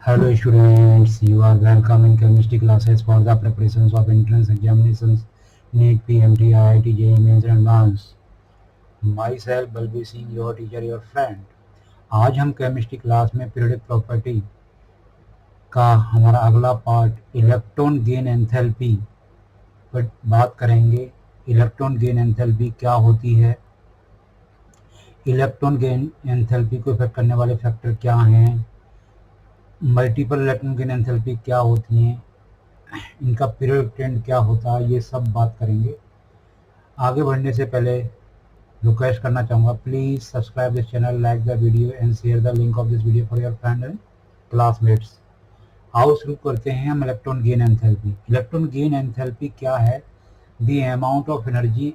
Hello students, you are welcome in chemistry classes for the preparations of entrance examinations, NEET, PMT, IIT, JEE Mains and Advanced. Myself Balbir Singh, your teacher, your friend. आज हम chemistry class में periodic property का हमारा अगला part electron gain enthalpy पर बात करेंगे। Electron gain enthalpy क्या होती है, इलेक्ट्रॉन गेन एंथैल्पी को इफेक्ट करने वाले फैक्टर क्या हैं, मल्टीपल इलेक्ट्रॉन गेन एंथैल्पी क्या होती हैं, इनका पीरियड ट्रेंड क्या होता है, ये सब बात करेंगे। आगे बढ़ने से पहले रिक्वेस्ट करना चाहूँगा, please subscribe this channel, like the video and share the link of this video for your friend and classmates. आओ शुरू करते हैं हम electron gain enthalpy. Electron gain enthalpy क्या है? The amount of energy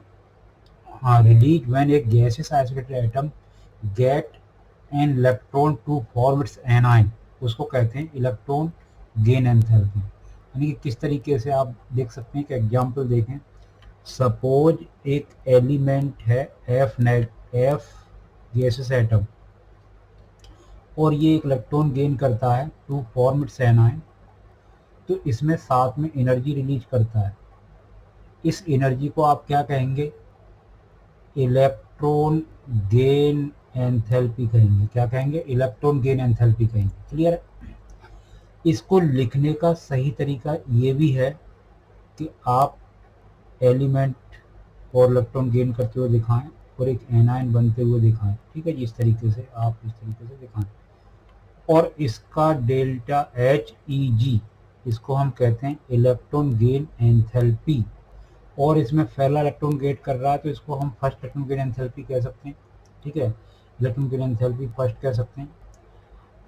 release when a gaseous isolated atom get an electron to form its anion, उसको कहते हैं इलेक्ट्रॉन गेन एंथैल्पी। यानी कि किस तरीके से आप देख सकते हैं कि एग्जाम्पल देखें। सपोज एक एलिमेंट है एफ गैसेस एटम और ये एक इलेक्ट्रॉन गेन करता है टू फॉर्म इट्स एनाइन, तो इसमें साथ में एनर्जी रिलीज करता है। इस एनर्जी को आप क्या कहेंगे? इलेक्ट्रॉन गेन एंथैल्पी कहेंगे। क्या कहेंगे? इलेक्ट्रॉन गेन एंथैल्पी कहेंगे। क्लियर है? इसको लिखने का सही तरीका ये भी है कि आप एलिमेंट और इलेक्ट्रॉन गेन करते हुए दिखाएं और एक एनायन बनते हुए दिखाएं। ठीक है जी, इस तरीके से आप इस तरीके से दिखाएं। और इसका डेल्टा HEG, इसको हम कहते हैं इलेक्ट्रॉन गेन एंथैल्पी। और इसमें पहला इलेक्ट्रॉन गेन कर रहा है तो इसको हम फर्स्ट इलेक्ट्रॉन गेन एंथैल्पी कह सकते हैं। ठीक है, इलेक्ट्रॉन गेन एंथैल्पी फर्स्ट कह सकते हैं।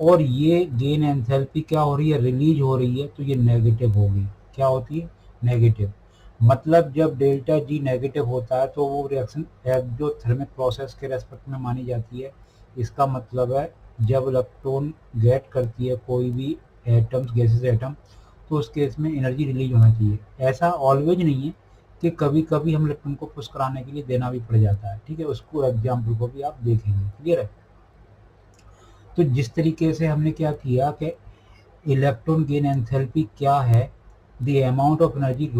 और ये गेन एंथैल्पी क्या हो रही है? रिलीज हो रही है, तो ये नेगेटिव होगी। क्या होती है? नेगेटिव। मतलब जब डेल्टा जी नेगेटिव होता है तो वो रिएक्शन एक्सोथर्मिक प्रोसेस के रेस्पेक्ट में मानी जाती है। इसका मतलब है जब इलेक्ट्रॉन गेट करती है कोई भी एटम्स, गैसेस एटम, तो उस केस में एनर्जी रिलीज होना चाहिए। ऐसा ऑलवेज नहीं है कि कभी कभी हम इलेक्ट्रॉन को पुश कराने के लिए देना भी पड़ जाता है। ठीक है, उसको एग्जाम्पल को भी आप देखेंगे। क्लियर है? तो जिस तरीके से हमने क्या किया कि इलेक्ट्रॉन गेन एंथैल्पी क्या है? The amount of energy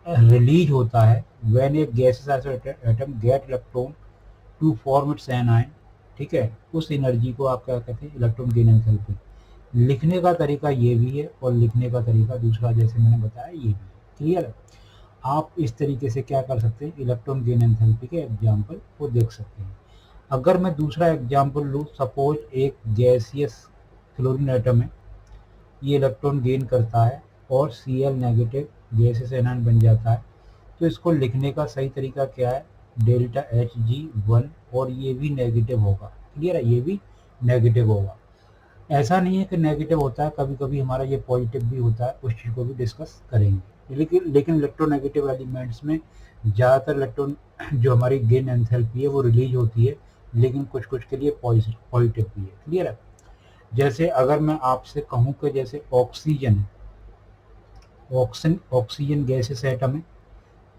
release होता है when a gaseous atom get electron to form its anion. ठीक है, उस एनर्जी को आप क्या कहते हैं? Electron gain enthalpy. लिखने का तरीका ये भी है और लिखने का तरीका दूसरा, जैसे मैंने बताया, ये भी है। क्लियर है? आप इस तरीके से क्या कर सकते हैं? इलेक्ट्रॉन गेन एंथैल्पी के एग्जाम्पल को देख सकते हैं। अगर मैं दूसरा एग्जाम्पल लूँ, सपोज एक गैसियस क्लोरीन एटम है, ये इलेक्ट्रॉन गेन करता है और Cl नेगेटिव गैसेस एनायन बन जाता है, तो इसको लिखने का सही तरीका क्या है? डेल्टा Hg1, और ये भी नेगेटिव होगा। क्लियर है? ये भी नेगेटिव होगा। ऐसा नहीं है कि नेगेटिव होता है, कभी कभी हमारा ये पॉजिटिव भी होता है, उस चीज़ को भी डिस्कस करेंगे। लेकिन इलेक्ट्रोनेगेटिव एलिमेंट्स में ज़्यादातर इलेक्ट्रॉन जो हमारी गेन एंथैल्पी है वो रिलीज होती है, लेकिन कुछ कुछ के लिए पॉजिटिव भी है। क्लियर है? जैसे अगर मैं आपसे कहूँ कि जैसे ऑक्सीजन ऑक्सीजन गैसेस एटम है,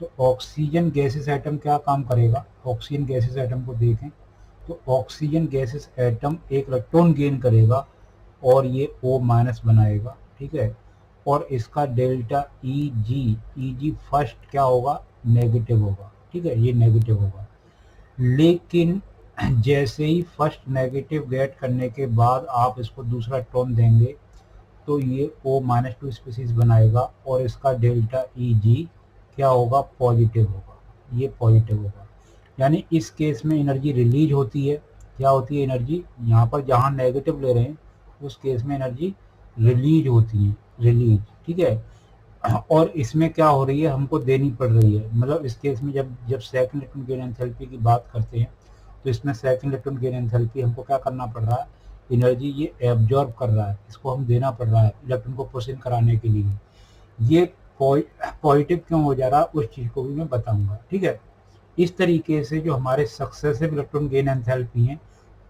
तो ऑक्सीजन गैसेस एटम क्या काम करेगा? ऑक्सीजन गैसेस एटम को देखें तो ऑक्सीजन गैसेस एटम एक इलेक्ट्रॉन गेन करेगा और ये O- बनाएगा। ठीक है, और इसका डेल्टा Eg फर्स्ट क्या होगा? नेगेटिव होगा। ठीक है, ये नेगेटिव होगा। लेकिन जैसे ही फर्स्ट नेगेटिव गेट करने के बाद आप इसको दूसरा इलेक्ट्रॉन देंगे तो ये O-2 स्पीसीज बनाएगा और इसका डेल्टा Eg क्या होगा? पॉजिटिव होगा। ये पॉजिटिव होगा। यानी इस केस में एनर्जी रिलीज होती है। क्या होती है? एनर्जी यहाँ पर जहाँ नेगेटिव ले रहे हैं उस केस में एनर्जी रिलीज होती है, रिलीज। ठीक है, और इसमें क्या हो रही है? हमको देनी पड़ रही है। मतलब इस केस में जब जब सेकंड इलेक्ट्रॉन गेन एंथैल्पी की बात करते हैं तो इसमें सेकंड इलेक्ट्रॉन गेन एंथैल्पी हमको क्या करना पड़ रहा है? एनर्जी ये एब्जॉर्ब कर रहा है, इसको हम देना पड़ रहा है इलेक्ट्रॉन को पुश इन कराने के लिए। ये पॉजिटिव क्यों हो जा रहा है उस चीज़ को भी मैं बताऊंगा। ठीक है, इस तरीके से जो हमारे सक्सेसिव इलेक्ट्रॉन गेन एंथैल्पी हैं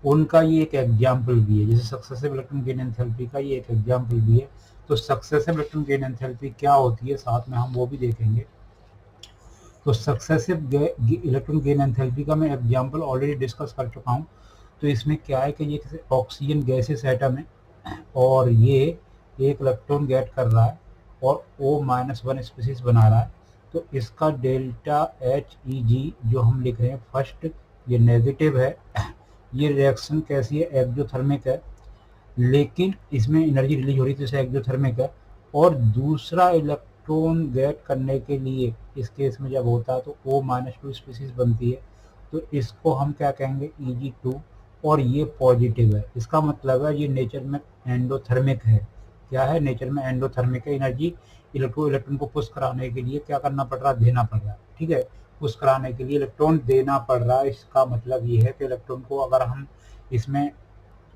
उनका ये एक एग्जाम्पल भी है। जैसे सक्सेसिव इलेक्ट्रॉन गेन एंथैल्पी का ये एक एग्जाम्पल भी है। तो सक्सेसिव इलेक्ट्रॉन गेन एंथैल्पी क्या होती है साथ में हम वो भी देखेंगे। तो सक्सेसिव इलेक्ट्रॉन गेन एंथैल्पी का मैं एग्जाम्पल ऑलरेडी डिस्कस कर चुका हूँ। तो इसमें क्या है कि ये ऑक्सीजन गैसेस एटम है और ये एक इलेक्ट्रॉन गेट कर रहा है और O-1 स्पीसीज बना रहा है, तो इसका डेल्टा HEG जो हम लिख रहे हैं फर्स्ट, ये नेगेटिव है। ये रिएक्शन कैसी है, एक्सोथर्मिक है, लेकिन इसमें एनर्जी रिलीज हो रही है जैसे एक्सोथर्मिक है। और दूसरा इलेक्ट्रॉन गेट करने के लिए इस केस में जब होता है तो O-2 स्पीसीज बनती है, तो इसको हम क्या कहेंगे, Eg2, और ये पॉजिटिव है। इसका मतलब है ये नेचर में एंडोथर्मिक है। क्या है, नेचर में एंडोथर्मिक है। एनर्जी इलेक्ट्रॉन को पुश कराने के लिए क्या करना पड़ रहा है, देना पड़ रहा है। ठीक है, पुश कराने के लिए इलेक्ट्रॉन देना पड़ रहा है। इसका मतलब ये है कि इलेक्ट्रॉन को अगर हम इसमें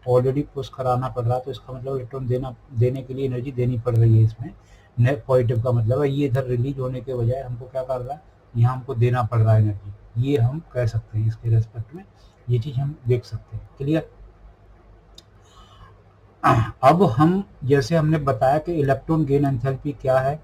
ऑलरेडी पुश कराना पड़ रहा है तो इसका मतलब इलेक्ट्रॉन देने के लिए एनर्जी देनी पड़ रही है। इसमें नेट पॉजिटिव का मतलब है ये इधर रिलीज होने के बजाय हमको क्या कर रहा है, यहाँ हमको देना पड़ रहा है एनर्जी। ये हम कह सकते हैं, इसके रेस्पेक्ट में ये चीज हम देख सकते हैं। क्लियर। अब हम जैसे हमने बताया कि इलेक्ट्रॉन गेन एंथैल्पी क्या है,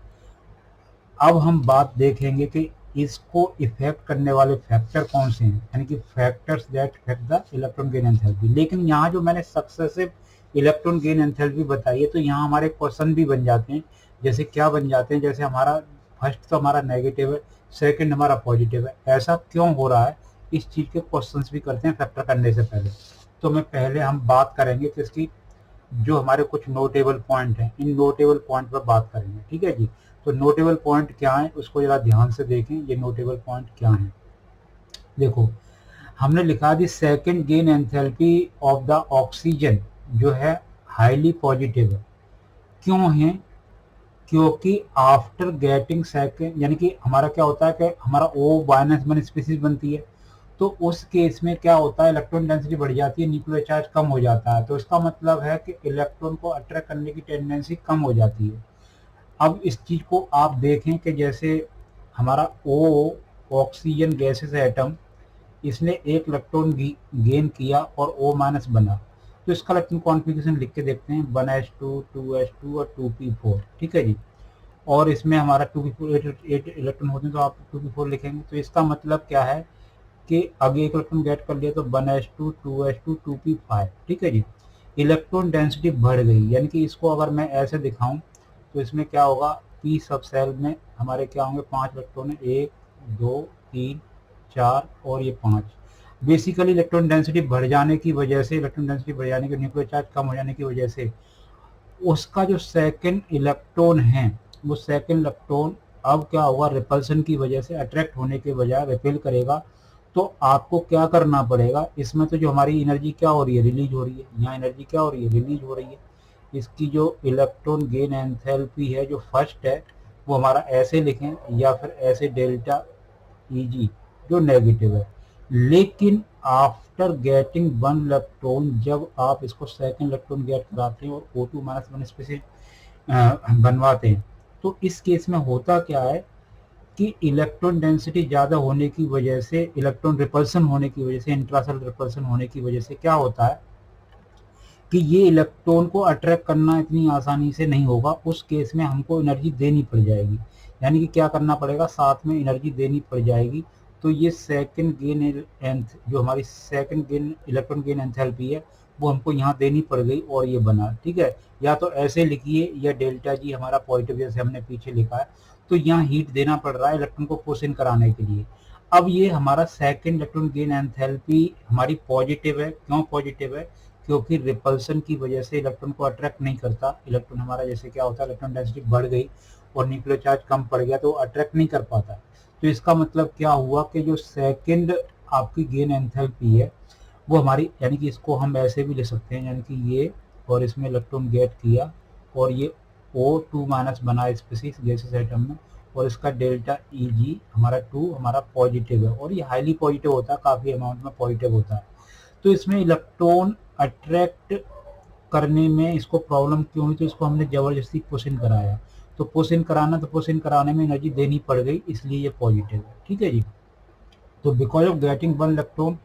अब हम बात देखेंगे कि इसको इफेक्ट करने वाले फैक्टर कौन से हैं, यानी कि factors that effect the electron gain enthalpy. लेकिन यहाँ जो मैंने सक्सेसिव इलेक्ट्रॉन गेन एंथैल्पी बताई है, तो यहाँ हमारे क्वेश्चन भी बन जाते हैं। जैसे क्या बन जाते हैं, जैसे हमारा फर्स्ट तो हमारा नेगेटिव है, सेकंड हमारा पॉजिटिव है, ऐसा क्यों हो रहा है, इस चीज के क्वेश्चंस भी करते हैं फैक्टर करने से पहले। तो मैं पहले हम बात करेंगे कि इसकी जो हमारे कुछ नोटेबल पॉइंट हैं, इन नोटेबल पॉइंट पर बात करेंगे। ठीक है जी। तो नोटेबल पॉइंट क्या है उसको जरा ध्यान से देखें। ये नोटेबल पॉइंट क्या है, देखो हमने लिखा the second gain enthalpy of the oxygen जो है हाईली पॉजिटिव है। क्यों है, क्योंकि आफ्टर गेटिंग सेकंड, यानी कि हमारा क्या होता है कि हमारा O-1 स्पीसीज बनती है, तो उस केस में क्या होता है, इलेक्ट्रॉन डेंसिटी बढ़ जाती है, न्यूक्लियर चार्ज कम हो जाता है। तो इसका मतलब है कि इलेक्ट्रॉन को अट्रैक्ट करने की टेंडेंसी कम हो जाती है। अब इस चीज को आप देखें कि जैसे हमारा O ऑक्सीजन गैसेस एटम, इसने एक इलेक्ट्रॉन गेन किया और O- बना, तो इसका इलेक्ट्रॉन कॉन्फ़िगरेशन लिख के देखते हैं, 1s2 2s2 और 2p4। ठीक है जी। और इसमें हमारा 2p4 8 इलेक्ट्रॉन होते हैं, तो आप 2p4 लिखेंगे। तो इसका मतलब क्या है कि आगे एक इलेक्ट्रॉन गेट कर लिया तो 1s2 2s2 2p5। ठीक है जी। इलेक्ट्रॉन डेंसिटी बढ़ गई, यानी कि इसको अगर मैं ऐसे दिखाऊं तो इसमें क्या होगा, पी सब सेल में हमारे क्या होंगे, 5 इलेक्ट्रॉन है, 1 2 3 4 और ये 5। बेसिकली इलेक्ट्रॉन डेंसिटी बढ़ जाने की वजह से, इलेक्ट्रॉन डेंसिटी बढ़ जाने की, न्यूक्लियर चार्ज कम हो जाने की वजह से उसका जो सेकंड इलेक्ट्रॉन है, वो सेकंड इलेक्ट्रॉन अब क्या होगा, रिपल्सन की वजह से अट्रैक्ट होने के बजाय रिपेल करेगा। तो आपको क्या करना पड़ेगा, इसमें तो जो हमारी एनर्जी क्या हो रही है, रिलीज हो रही है, यहाँ एनर्जी क्या हो रही है, रिलीज हो रही है। इसकी जो इलेक्ट्रॉन गेन एंथैल्पी है जो फर्स्ट है, वो हमारा ऐसे लिखें या फिर ऐसे डेल्टा Eg जो नेगेटिव है। लेकिन आफ्टर गेटिंग 1 इलेक्ट्रॉन, जब आप इसको सेकंड इलेक्ट्रॉन गेट कराते हैं और O2-1 स्पीसीज बनवाते हैं, तो इस केस में होता क्या है कि इलेक्ट्रॉन डेंसिटी ज़्यादा होने की वजह से, इलेक्ट्रॉन रिपल्सन होने की वजह से, इंट्रासेलुलर रिपल्सन होने की वजह से क्या होता है कि ये इलेक्ट्रॉन को अट्रैक्ट करना इतनी आसानी से नहीं होगा। उस केस में हमको एनर्जी देनी पड़ जाएगी, यानी कि क्या करना पड़ेगा, साथ में एनर्जी देनी पड़ जाएगी। तो ये सेकंड गेन जो हमारी second gain electron gain enthalpy है, वो हमको यहाँ देनी पड़ गई और ये बना। ठीक है, या तो ऐसे लिखिए, या डेल्टा जी हमारा पॉजिटिव जैसे हमने पीछे लिखा है, तो यहाँ हीट देना पड़ रहा है इलेक्ट्रॉन को पुश इन कराने के लिए। अब ये हमारा सेकंड इलेक्ट्रॉन गेन एंथैल्पी हमारी पॉजिटिव है। क्यों पॉजिटिव है, क्योंकि रिपल्सन की वजह से इलेक्ट्रॉन को अट्रैक्ट नहीं करता। इलेक्ट्रॉन हमारा जैसे क्या होता है, इलेक्ट्रॉन डेंसिटी बढ़ गई और न्यूक्लियर चार्ज कम पड़ गया तो अट्रैक्ट नहीं कर पाता। तो इसका मतलब क्या हुआ कि जो सेकंड आपकी गेन एंथैल्पी है वो हमारी, यानी कि इसको हम ऐसे भी ले सकते हैं, यानी कि ये और इसमें इलेक्ट्रॉन गेट किया और ये O2- बना स्पीसीज गैसेस एटम में, और इसका डेल्टा Eg हमारा 2 हमारा पॉजिटिव है, और ये हाईली पॉजिटिव होता है, काफ़ी अमाउंट में पॉजिटिव होता है। तो इसमें इलेक्ट्रॉन अट्रैक्ट करने में इसको प्रॉब्लम क्यों हुई, तो इसको हमने ज़बरदस्ती पुश इन कराया। तो पुश इन कराना, तो पुश इन कराने में एनर्जी देनी पड़ गई, इसलिए ये पॉजिटिव है। ठीक है जी। तो बिकॉज ऑफ गेटिंग 1 इलेक्ट्रॉन,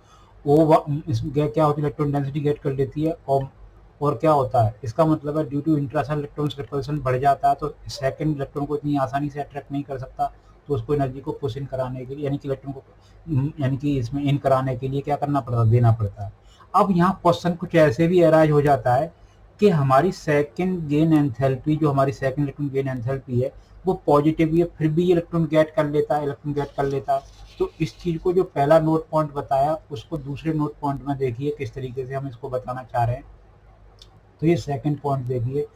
क्या होती है, इलेक्ट्रॉन डेंसिटी गेट कर लेती है। और क्या होता है, इसका मतलब है due to intracellular electron repulsion बढ़ जाता है, तो सेकंड इलेक्ट्रॉन को इतनी आसानी से अट्रैक्ट नहीं कर सकता। तो उसको एनर्जी को पुश इन कराने के लिए, यानी कि इलेक्ट्रॉन को यानी कि इसमें इन कराने के लिए क्या करना पड़ता है, देना पड़ता है। अब यहाँ क्वेश्चन कुछ ऐसे भी अराइज हो जाता है कि हमारी सेकंड गेन एंथैल्पी, जो हमारी सेकंड इलेक्ट्रॉन गेन एंथैल्पी है वो पॉजिटिव ही है, फिर भी ये इलेक्ट्रॉन गेट कर लेता है, इलेक्ट्रॉन गेट कर लेता है। तो इस चीज को जो पहला नोट पॉइंट बताया उसको दूसरे नोट पॉइंट में देखिए किस तरीके से हम इसको बताना चाह रहे हैं। तो ये सेकंड पॉइंट देखिए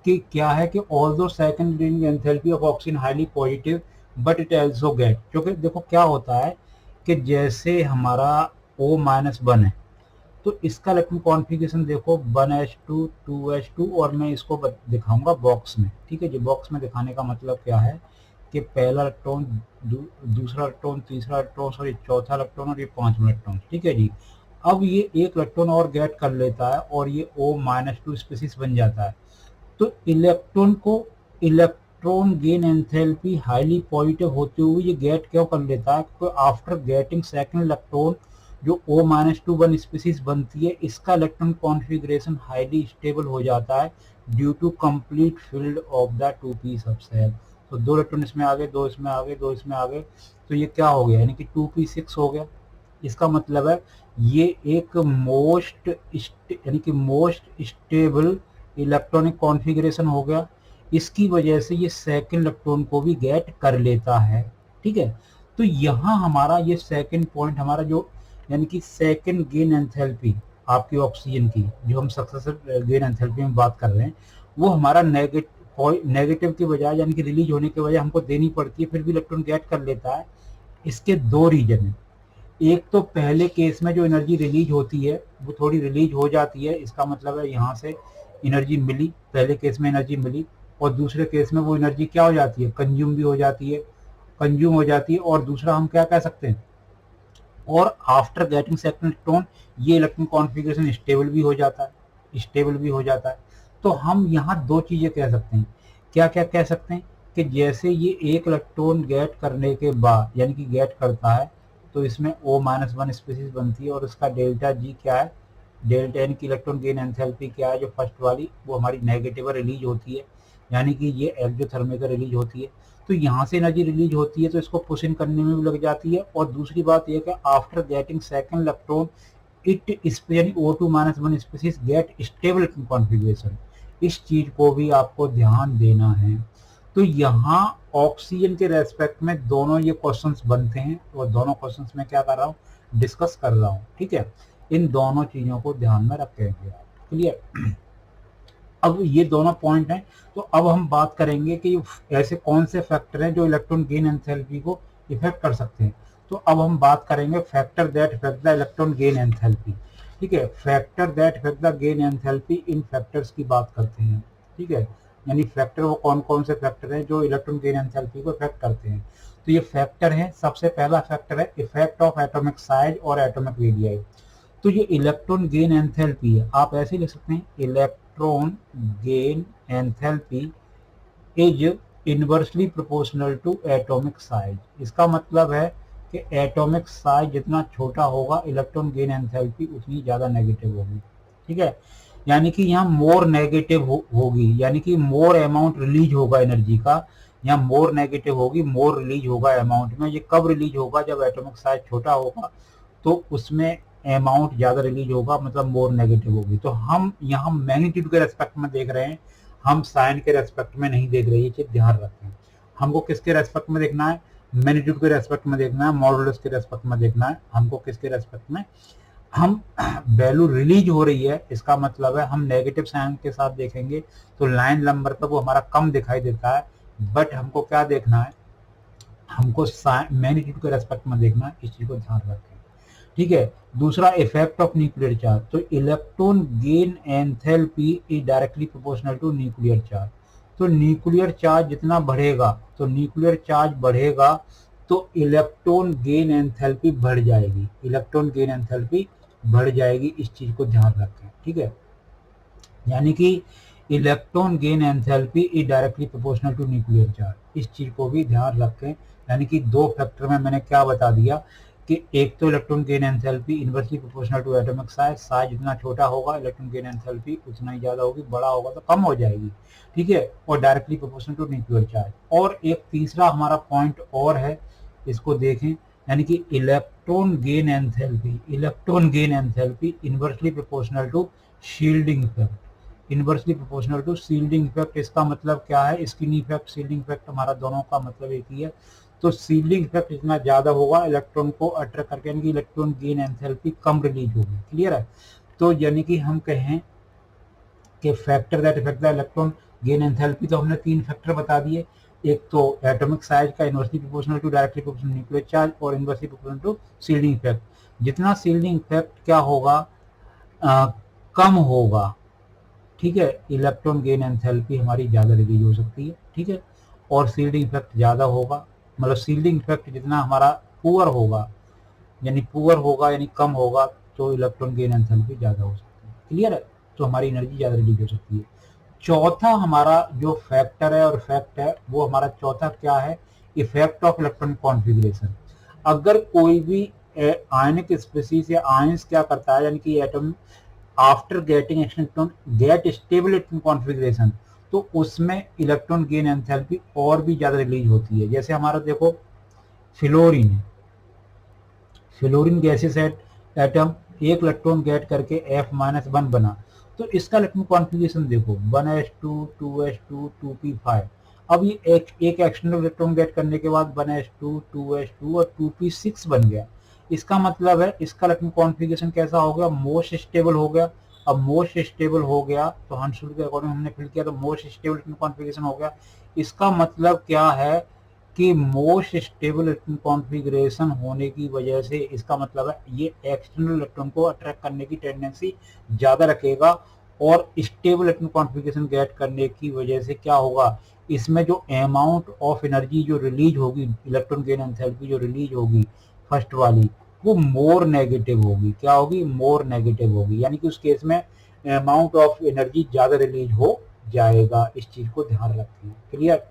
कि क्या है कि although second gain enthalpy of oxygen highly positive but it also get, क्योंकि देखो क्या होता है कि जैसे हमारा O-1 है तो इसका इलेक्ट्रॉन कॉन्फ़िगरेशन देखो 1s2 2s2, और मैं इसको दिखाऊंगा बॉक्स में। ठीक है जी, बॉक्स में दिखाने का मतलब क्या है कि पहला इलेक्ट्रॉन, दूसरा इलेक्ट्रॉन, तीसरा इलेक्ट्रॉन, सॉरी चौथा इलेक्ट्रॉन और ये पांचवा इलेक्ट्रॉन। ठीक है जी, अब ये एक इलेक्ट्रॉन और गेट कर लेता है और ये O-2 स्पीसीज बन जाता है। तो इलेक्ट्रॉन को electron gain enthalpy highly positive होते हुए ये गेट क्यों कर लेता है? क्योंकि आफ्टर गेटिंग सेकंड इलेक्ट्रॉन जो O-2 स्पीसीज बनती है इसका इलेक्ट्रॉन कॉन्फ़िगरेशन हाईली स्टेबल हो जाता है due to complete field of the 2p subshell. तो दो इलेक्ट्रॉन इसमें आ गए, दो इसमें आ गए, दो इसमें आ गए, तो ये क्या हो गया, यानी कि 2p6 हो गया। इसका मतलब है ये एक यानी कि मोस्ट स्टेबल इलेक्ट्रॉनिक कॉन्फ़िगरेशन हो गया। इसकी वजह से ये सेकंड इलेक्ट्रॉन को भी गेट कर लेता है। ठीक है, तो यहाँ हमारा ये सेकंड पॉइंट हमारा जो, यानी कि सेकंड गेन एंथैल्पी आपकी ऑक्सीजन की, जो हम सक्सेसिव गेन एंथैल्पी में बात कर रहे हैं, वो हमारा नेगेटिव की बजाय, यानी कि रिलीज होने के बजाय हमको देनी पड़ती है, फिर भी इलेक्ट्रॉन गेट कर लेता है। इसके दो रीजन है। एक तो पहले केस में जो एनर्जी रिलीज होती है वो थोड़ी रिलीज हो जाती है, इसका मतलब है यहाँ से एनर्जी मिली, पहले केस में एनर्जी मिली, और दूसरे केस में वो एनर्जी क्या हो जाती है, कंज्यूम भी हो जाती है, कंज्यूम हो जाती है। और दूसरा हम क्या कह सकते हैं, और आफ्टर गेटिंग सेकंड इलेक्ट्रॉन ये इलेक्ट्रॉन कॉन्फ़िगरेशन स्टेबल भी हो जाता है, स्टेबल भी हो जाता है। तो हम यहाँ दो चीजें कह सकते हैं। क्या क्या कह सकते हैं कि जैसे ये एक इलेक्ट्रॉन गेट करने के बाद, यानी कि गेट करता है, तो इसमें O-1 स्पीसीज बनती है और उसका डेल्टा जी क्या है, डेल्टा यानी कि इलेक्ट्रॉन गेन एंथैल्पी क्या है, जो फर्स्ट वाली वो हमारी नेगेटिव रिलीज होती है, यानी कि ये एक्सोथर्मिक रिलीज होती है। तो यहाँ से एनर्जी रिलीज होती है तो इसको पुश इन करने में भी लग जाती है। और दूसरी बात यह कि after getting second electron it यानी O-1 species gate stable configuration. इस चीज को भी आपको ध्यान देना है। तो यहाँ ऑक्सीजन के रेस्पेक्ट में दोनों ये क्वेश्चंस बनते हैं और दोनों क्वेश्चंस में क्या कर रहा हूँ, डिस्कस कर रहा हूँ। ठीक है, इन दोनों चीजों को ध्यान में रखेंगे आप। क्लियर? अब ये दोनों पॉइंट हैं, तो अब हम बात करेंगे कि ऐसे कौन से फैक्टर हैं जो इलेक्ट्रॉन गेन एंथैल्पी को इफेक्ट कर सकते हैं। तो अब हम बात करेंगे factor that effect the electron gain enthalpy. ठीक है, factor that effect the gain enthalpy, in factors की बात करते हैं। ठीक है, यानी फैक्टर वो कौन कौन से फैक्टर हैं जो इलेक्ट्रॉन गेन एंथैल्पी को इफेक्ट करते हैं। तो ये फैक्टर है, सबसे पहला फैक्टर है इफेक्ट ऑफ एटॉमिक साइज और एटॉमिक रेडियाई। तो ये इलेक्ट्रॉन गेन एंथैल्पी है, आप ऐसे लिख सकते हैं, electron gain enthalpy is inversely proportional to atomic size. इसका मतलब है कि एटॉमिक साइज जितना छोटा होगा इलेक्ट्रॉन गेन एंथैल्पी उतनी ज़्यादा नेगेटिव होगी। ठीक है, यानी कि यहाँ मोर नेगेटिव होगी, यानी कि मोर अमाउंट रिलीज होगा एनर्जी का, यहाँ मोर नेगेटिव होगी, मोर रिलीज होगा अमाउंट में। ये कब रिलीज होगा, जब एटॉमिक साइज छोटा होगा तो उसमें अमाउंट ज़्यादा रिलीज होगा, मतलब मोर नेगेटिव होगी। तो हम यहाँ मैग्नीट्यूड के रेस्पेक्ट में देख रहे हैं, हम साइन के रेस्पेक्ट में नहीं देख रहे, ये चीज ध्यान रखें। हमको किसके रेस्पेक्ट में देखना है, मैग्नीट्यूड के रेस्पेक्ट में देखना है, मॉडुलस के रेस्पेक्ट में देखना है। हमको किसके रेस्पेक्ट में, हम वैल्यू रिलीज हो रही है, इसका मतलब है हम नेगेटिव साइन के साथ देखेंगे तो लाइन नंबर पर वो हमारा कम दिखाई देता है, बट हमको क्या देखना है, हमको मैग्नीट्यूड के रेस्पेक्ट में देखना है। इस चीज को ध्यान रखें। ठीक है, दूसरा इफेक्ट ऑफ न्यूक्लियर चार्ज। तो electron gain enthalpy is directly proportional to nuclear charge. तो न्यूक्लियर चार्ज जितना बढ़ेगा, तो न्यूक्लियर चार्ज बढ़ेगा तो इलेक्ट्रॉन गेन एंथैल्पी बढ़ जाएगी, इलेक्ट्रॉन गेन एंथैल्पी बढ़ जाएगी। इस चीज को ध्यान रखें। ठीक है, यानी कि electron gain enthalpy is directly proportional to nuclear charge. इस चीज को भी ध्यान रखें। यानी कि दो फैक्टर में मैंने क्या बता दिया कि एक तो electron gain enthalpy inversely proportional to atomic size, size जितना छोटा होगा इलेक्ट्रॉन गेन एंथैल्पी उतना ही ज्यादा होगी, बड़ा होगा तो कम हो जाएगी। ठीक है, और directly proportional to nuclear charge. और एक तीसरा हमारा पॉइंट और है, इसको देखें, यानी कि electron gain enthalpy inversely proportional to shielding effect. Inversely proportional to shielding effect. इसका मतलब क्या है, स्किन इफेक्ट शील्डिंग इफेक्ट हमारा दोनों का मतलब एक ही है। तो शील्डिंग इफेक्ट जितना ज़्यादा होगा इलेक्ट्रॉन को अट्रैक्ट करके, यानी कि इलेक्ट्रॉन गेन एंथैल्पी कम रिलीज होगी। क्लियर है। तो यानी कि हम कहें कि factor that effect the electron gain enthalpy, तो हमने 3 फैक्टर बता दिए। एक तो एटॉमिक साइज का inversely proportional to directly proportional nuclear charge, और inversely proportional to shielding effect. जितना शील्डिंग इफेक्ट क्या होगा, कम होगा, ठीक है, इलेक्ट्रॉन गेन एंथैल्पी हमारी ज़्यादा रिलीज हो सकती है। ठीक है। और शील्डिंग इफेक्ट ज़्यादा होगा, मतलब शील्डिंग इफेक्ट जितना हमारा पुअर होगा, यानी कम होगा, तो इलेक्ट्रॉन गेन एंथैल्पी ज़्यादा हो सकती है। क्लियर है। तो हमारी एनर्जी ज़्यादा रिलीज हो सकती है। चौथा हमारा जो फैक्टर है और फैक्ट है, वो हमारा चौथा क्या है, इफेक्ट ऑफ इलेक्ट्रॉन कॉन्फ़िगरेशन। अगर कोई भी आयनिक स्पीसीज या आयंस क्या करता है, यानी कि atom after getting electron gate stable electron configuration, तो उसमें इलेक्ट्रॉन गेन एंथैल्पी और भी ज़्यादा रिलीज होती है। जैसे हमारा देखो फ्लोरीन है, फ्लोरीन गैसेस एटम एक इलेक्ट्रॉन गेट करके F-1 बना, तो इसका इलेक्ट्रॉन कॉन्फ़िगरेशन देखो 1s2 2s2 2p5। अब ये एक एक्सटर्नल इलेक्ट्रॉन गेट करने के बाद 1s2 2s2 और 2p6 बन गया। इसका मतलब है इसका इलेक्ट्रॉन कॉन्फ़िगरेशन कैसा हो गया, मोस्ट स्टेबल हो गया। अब मोस्ट स्टेबल हो गया तो हंसुल के अकॉर्डिंग हमने फिल किया, तो मोस्ट स्टेबल इलेक्ट्रॉन कॉन्फ़िगरेशन हो गया। इसका मतलब क्या है कि मोस्ट स्टेबल इलेक्ट्रॉन कॉन्फ़िगरेशन होने की वजह से, इसका मतलब है ये एक्सटर्नल इलेक्ट्रॉन को अट्रैक्ट करने की टेंडेंसी ज़्यादा रखेगा, और स्टेबल इलेक्ट्रॉन कॉन्फ़िगरेशन गेट करने की वजह से क्या होगा, इसमें जो अमाउंट ऑफ एनर्जी जो रिलीज होगी, इलेक्ट्रॉन गेन एंथैल्पी जो रिलीज होगी फर्स्ट वाली, वो मोर नेगेटिव होगी। क्या होगी, मोर नेगेटिव होगी, यानी कि उस केस में अमाउंट ऑफ एनर्जी ज़्यादा रिलीज हो जाएगा। इस चीज़ को ध्यान रखिए। क्लियर।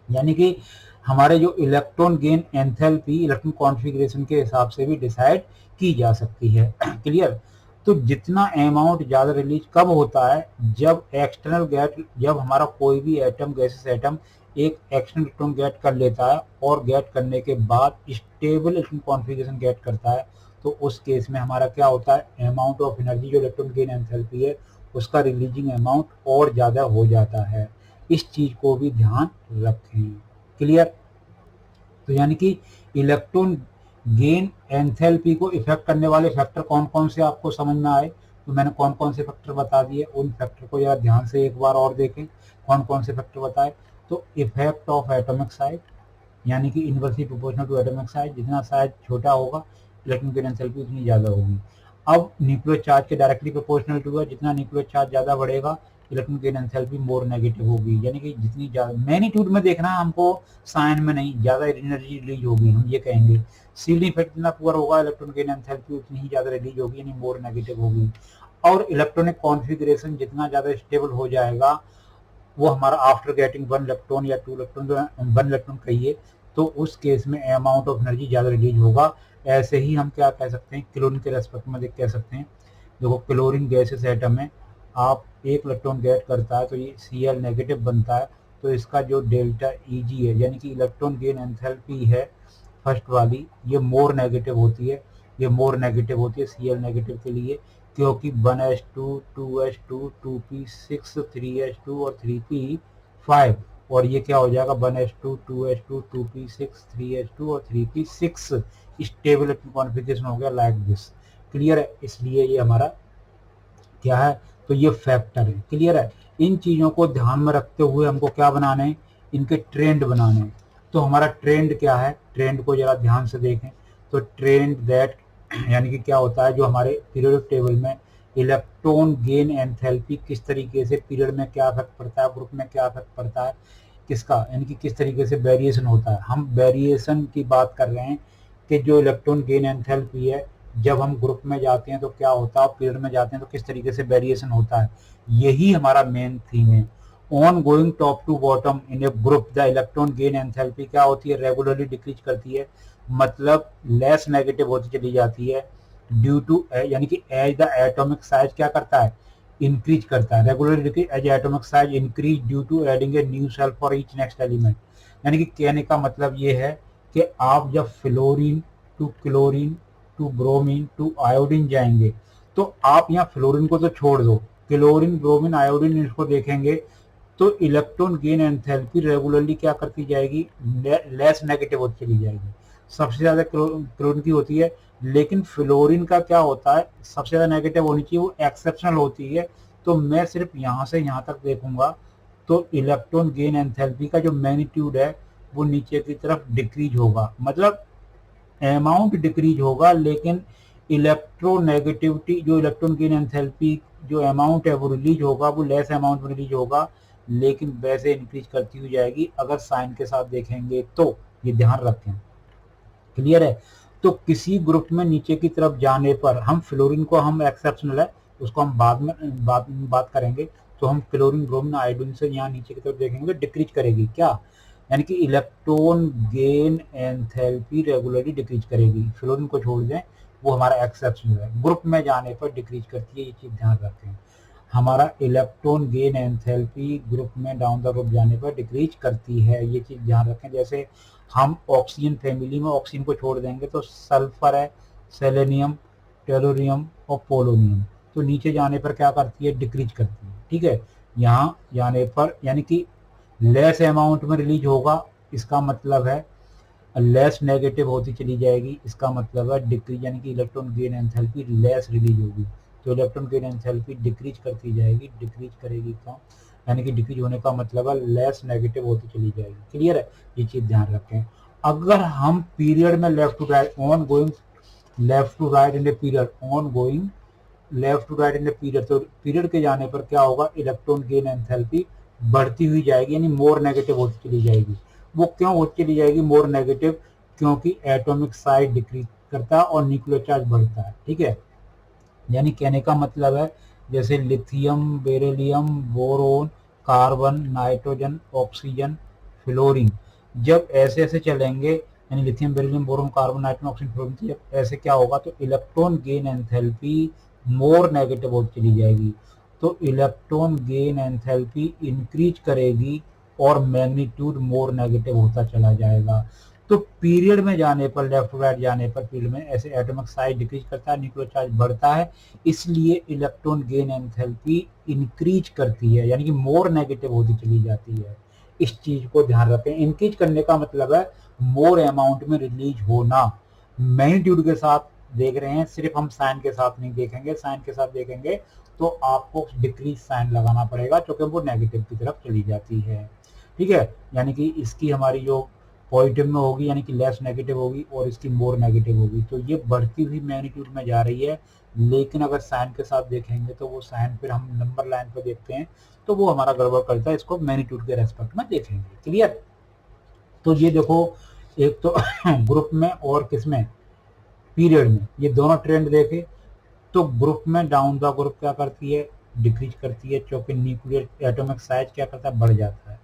यानी कि हमारे जो electron gain enthalpy electron configuration के हिसाब से भी डिसाइड की जा सकती है। क्लियर। तो जितना अमाउंट ज़्यादा रिलीज कब होता है, जब एक्सटर्नल गेट, जब हमारा कोई भी एटम गैसेस एटम एक एक्सटर्नल इलेक्ट्रॉन गेट कर लेता है और गेट करने के बाद स्टेबल इलेक्ट्रॉन कॉन्फ़िगरेशन गेट करता है, तो उस केस में हमारा क्या होता है, अमाउंट ऑफ एनर्जी जो इलेक्ट्रॉन गेन एंथैल्पी है उसका रिलीजिंग अमाउंट और ज़्यादा हो जाता है। इस चीज़ को भी ध्यान रखें। क्लियर। तो यानी कि इलेक्ट्रॉन गेन एंथैल्पी को इफेक्ट करने वाले फैक्टर कौन कौन से आपको समझ में आए, तो मैंने कौन कौन से फैक्टर बता दिए, उन फैक्टर को जरा ध्यान से एक बार और देखें। कौन कौन से फैक्टर बताए, तो इफेक्ट ऑफ एटॉमिक साइज, यानी कि inversely proportional to atomic size, जितना साइज छोटा होगा इलेक्ट्रॉन गेन एंथैल्पी उतनी ज़्यादा होगी। अब न्यूक्लियर चार्ज के डायरेक्टली प्रोपोर्शनल टू है, जितना न्यूक्लियर चार्ज ज़्यादा बढ़ेगा electron gain enthalpy more negative होगी, यानी कि जितनी ज़्यादा मैग्नीट्यूड में देखना है हमको, साइन में नहीं, ज़्यादा एनर्जी रिलीज होगी, हम ये कहेंगे। शील्डिंग इफेक्ट जितना पुअर होगा इलेक्ट्रॉन गेन एंथैल्पी उतनी ही ज़्यादा रिलीज होगी, यानी मोर नेगेटिव होगी। और इलेक्ट्रॉनिक कॉन्फ़िगरेशन जितना ज़्यादा स्टेबल हो जाएगा, वो हमारा आफ्टर गेटिंग 1 इलेक्ट्रॉन या 2 इलेक्ट्रॉन, जो 1 इलेक्ट्रॉन कहिए, तो उस केस में अमाउंट ऑफ एनर्जी ज़्यादा रिलीज होगा। ऐसे ही हम क्या कह सकते हैं, क्लोरीन के रेस्पेक्ट में कह सकते हैं। देखो क्लोरीन गैसेस एटम में आप एक इलेक्ट्रॉन गेट करता है तो ये Cl नेगेटिव बनता है, तो इसका जो डेल्टा Eg है, यानी कि इलेक्ट्रॉन गेन एंथैल्पी है फर्स्ट वाली, ये मोर नेगेटिव होती है। ये मोर नेगेटिव होती है Cl नेगेटिव के लिए, क्योंकि 1s2 2s2 2p6 3s2 और 3p5, और ये क्या हो जाएगा 1s2 2s2 2p6 3s2 और 3p6 स्टेबल कॉन्फ़िगरेशन हो गया लाइक दिस। क्लियर है। इसलिए ये हमारा क्या है, तो ये फैक्टर है। क्लियर है। इन चीज़ों को ध्यान में रखते हुए हमको क्या बनाने हैं, इनके ट्रेंड बनाने हैं। तो हमारा ट्रेंड क्या है, ट्रेंड को जरा ध्यान से देखें। तो ट्रेंड दैट यानी कि क्या होता है, जो हमारे पीरियोडिक टेबल में इलेक्ट्रॉन गेन एंथैल्पी किस तरीके से पीरियड में क्या इफेक्ट पड़ता है, ग्रुप में क्या इफेक्ट पड़ता है, किसका, यानी कि किस तरीके से वेरिएशन होता है। हम वेरिएशन की बात कर रहे हैं कि जो इलेक्ट्रॉन गेन एंथैल्पी है, जब हम ग्रुप में जाते हैं तो क्या होता है, पीरियड में जाते हैं तो किस तरीके से वेरिएशन होता है, यही हमारा मेन थीम है। On going top to bottom in a group the electron gain enthalpy क्या होती है, रेगुलरली डिक्रीज करती है, मतलब लेस नेगेटिव होती चली जाती है ड्यू टू, यानी कि एज द एटॉमिक साइज क्या करता है, इंक्रीज करता है। Regularly as atomic size increase due to adding a new shell for each next element. यानी कि कहने का मतलब ये है कि आप जब fluorine to chlorine to bromine to iodine जाएंगे, तो आप यहाँ फ्लोरीन को तो छोड़ दो, क्लोरीन, ब्रोमीन, आयोडीन, इसको देखेंगे तो इलेक्ट्रॉन गेन एंथैल्पी रेगुलरली क्या करती जाएगी, लेस नेगेटिव होती चली जाएगी। सबसे ज्यादा क्लोरीन की होती है, लेकिन फ्लोरीन का क्या होता है, सबसे ज्यादा नेगेटिव होनी चाहिए, वो एक्सेप्शनल होती है। तो मैं सिर्फ यहाँ से यहाँ तक देखूंगा तो इलेक्ट्रॉन गेन एंथैल्पी का जो मैग्नीट्यूड है वो नीचे की तरफ डिक्रीज होगा, मतलब अमाउंट डिक्रीज होगा, लेकिन इलेक्ट्रोनेगेटिविटी जो इलेक्ट्रॉन गेन एंथैल्पी जो अमाउंट है वो रिलीज होगा, वो लेस अमाउंट में रिलीज होगा, लेकिन वैसे इंक्रीज करती हुई जाएगी अगर साइन के साथ देखेंगे तो। ये ध्यान रखें, क्लियर है। तो किसी ग्रुप में नीचे की तरफ जाने पर हम फ्लोरीन को, हम एक्सेप्शनल है उसको हम बाद में बात करेंगे, तो हम क्लोरीन, ब्रोमीन, आयोडीन से यहाँ नीचे की तरफ देखेंगे तो डिक्रीज करेगी क्या, यानी कि electron gain enthalpy regularly decrease करेगी। फ्लोरीन को छोड़ दें, वो हमारा एक्सेप्शनल है, ग्रुप में जाने पर डिक्रीज करती है, ये चीज ध्यान रखें। हमारा इलेक्ट्रॉन गेन एंथैल्पी ग्रुप में डाउन द ग्रुप जाने पर डिक्रीज करती है, ये चीज ध्यान रखें। जैसे हम ऑक्सीजन फैमिली में ऑक्सीजन को छोड़ देंगे तो सल्फर है, सेलेनियम, टेलोरियम और पोलोनियम, तो नीचे जाने पर क्या करती है, डिक्रीज करती है, ठीक है। यहाँ जाने पर यानी कि लेस अमाउंट में रिलीज होगा, इसका मतलब है लेस नेगेटिव होती चली जाएगी, इसका मतलब है डिक्रीज, यानी कि electron gain enthalpy less release होगी, तो इलेक्ट्रॉन गेन एंथैल्पी डिक्रीज करती जाएगी, डिक्रीज करेगी कौन, यानी कि डिक्रीज होने का मतलब है लेस नेगेटिव होती चली जाएगी, क्लियर है, ये चीज ध्यान रखें। अगर हम पीरियड में left to right, on going left to right in the period, on going left to right in the period, तो पीरियड के जाने पर क्या होगा, इलेक्ट्रॉन गेन एंथैल्पी बढ़ती हुई जाएगी, यानी मोर नेगेटिव होती चली जाएगी। वो क्यों होती चली जाएगी मोर नेगेटिव, क्योंकि एटॉमिक साइज डिक्रीज करता है और न्यूक्लियर चार्ज बढ़ता है, ठीक है। यानी कहने का मतलब है जैसे lithium, beryllium, boron, carbon, nitrogen, oxygen, fluorine, जब ऐसे ऐसे चलेंगे, यानी lithium, beryllium, boron, carbon, nitrogen, oxygen, fluorine, जब ऐसे क्या होगा तो electron gain enthalpy more negative होती चली जाएगी, तो इलेक्ट्रॉन गेन एंथैल्पी इंक्रीज करेगी और मैग्नीट्यूड मोर नेगेटिव होता चला जाएगा। तो पीरियड में जाने पर, लेफ्ट टू राइट जाने पर पीरियड में ऐसे एटॉमिक साइज डिक्रीज करता है, न्यूक्लियर चार्ज बढ़ता है, इसलिए इलेक्ट्रॉन गेन एंथैल्पी इंक्रीज करती है, यानी कि मोर नेगेटिव होती चली जाती है। इस चीज को ध्यान रखें, इंक्रीज करने का मतलब है मोर अमाउंट में रिलीज होना। मैग्नीट्यूड के साथ देख रहे हैं, सिर्फ हम साइन के साथ नहीं देखेंगे, साइन के साथ देखेंगे तो आपको डिक्रीज साइन लगाना पड़ेगा, क्योंकि वो नेगेटिव की तरफ चली जाती है, ठीक है। यानी कि इसकी हमारी जो पॉजिटिव में होगी, यानी कि लेस नेगेटिव होगी, और इसकी मोर नेगेटिव होगी, तो ये बढ़ती हुई मैग्नीट्यूड में जा रही है। लेकिन अगर साइन के साथ देखेंगे तो वो साइन फिर हम नंबर लाइन पर देखते हैं तो वो हमारा गड़बड़ करता है, इसको मैग्नीट्यूड के रेस्पेक्ट में देखेंगे, क्लियर। तो ये देखो, एक तो ग्रुप में और किसमें, पीरियड में, ये दोनों ट्रेंड देखे तो ग्रुप में डाउन द ग्रुप क्या करती है, डिक्रीज करती है, क्योंकि न्यूक्लियर एटॉमिक साइज क्या करता है, बढ़ जाता है।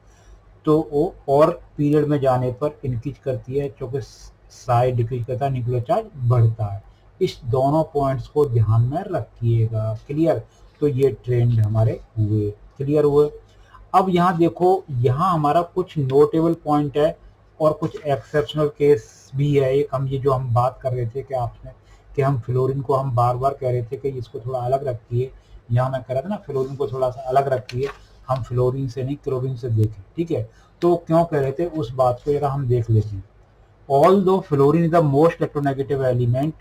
तो वो और पीरियड में जाने पर इंक्रीज करती है, क्योंकि साइज डिक्रीज करता है, न्यूक्लियर चार्ज बढ़ता है। इस दोनों पॉइंट्स को ध्यान में रखिएगा, क्लियर। तो ये ट्रेंड हमारे हुए, क्लियर हुए। अब यहाँ देखो, यहाँ हमारा कुछ नोटेबल पॉइंट है और कुछ एक्सेप्शनल केस भी है। एक हम ये जो हम बात कर रहे थे कि आपने, कि हम फ्लोरीन को हम बार बार कह रहे थे कि इसको थोड़ा अलग रखिए, यहाँ मैं कह रहा था ना फ्लोरीन को थोड़ा सा अलग रखिए, हम फ्लोरीन से नहीं क्लोरीन से देखें, ठीक है। तो क्यों कह रहे थे उस बात को जरा हम देख लेते हैं। Although fluorine is the most electronegative element